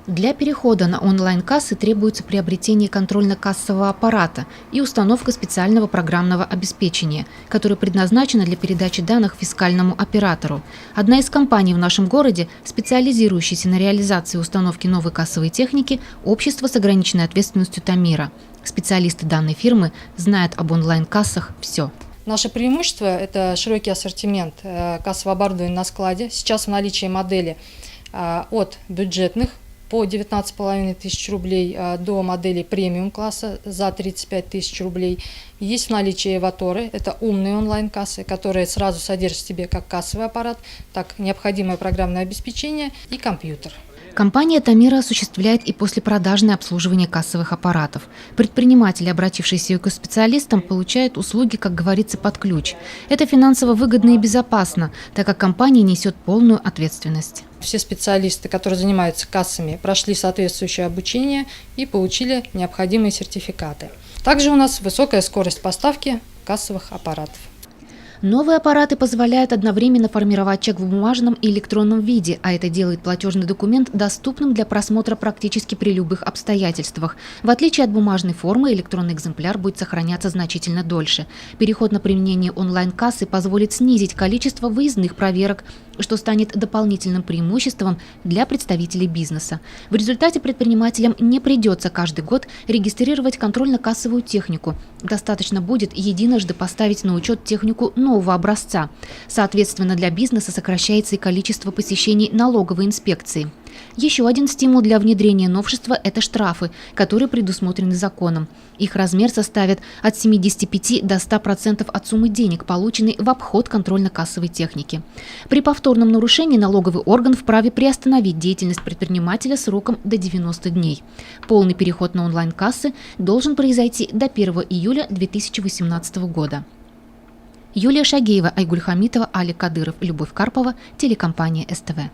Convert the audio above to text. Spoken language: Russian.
Для перехода на онлайн-кассы требуется приобретение контрольно-кассового аппарата и установка специального программного обеспечения, которое предназначено для передачи данных фискальному оператору. Одна из компаний в нашем городе, специализирующаяся на реализации установки новой кассовой техники, общество с ограниченной ответственностью «Тамира». Специалисты данной фирмы знают об онлайн-кассах все. Наше преимущество – это широкий ассортимент кассового оборудования на складе. Сейчас в наличии модели от бюджетных по 19,5 тысяч рублей до моделей премиум-класса за 35 тысяч рублей. Есть в наличии эваторы, это умные онлайн-кассы, которые сразу содержат в себе как кассовый аппарат, так необходимое программное обеспечение и компьютер. Компания «Тамира» осуществляет и послепродажное обслуживание кассовых аппаратов. Предприниматели, обратившиеся к специалистам, получают услуги, как говорится, под ключ. Это финансово выгодно и безопасно, так как компания несет полную ответственность. Все специалисты, которые занимаются кассами, прошли соответствующее обучение и получили необходимые сертификаты. Также у нас высокая скорость поставки кассовых аппаратов. Новые аппараты позволяют одновременно формировать чек в бумажном и электронном виде, а это делает платежный документ доступным для просмотра практически при любых обстоятельствах. В отличие от бумажной формы, электронный экземпляр будет сохраняться значительно дольше. Переход на применение онлайн-кассы позволит снизить количество выездных проверок, что станет дополнительным преимуществом для представителей бизнеса. В результате предпринимателям не придется каждый год регистрировать контрольно-кассовую технику. Достаточно будет единожды поставить на учет технику нового образца. Соответственно, для бизнеса сокращается и количество посещений налоговой инспекции. Еще один стимул для внедрения новшества – это штрафы, которые предусмотрены законом. Их размер составит от 75 до 100% от суммы денег, полученной в обход контрольно-кассовой техники. При повторном нарушении налоговый орган вправе приостановить деятельность предпринимателя сроком до 90 дней. Полный переход на онлайн-кассы должен произойти до 1 июля 2018 года. Юлия Шагеева, Айгуль Хамитова, Алик Кадыров, Любовь Карпова, телекомпания СТВ.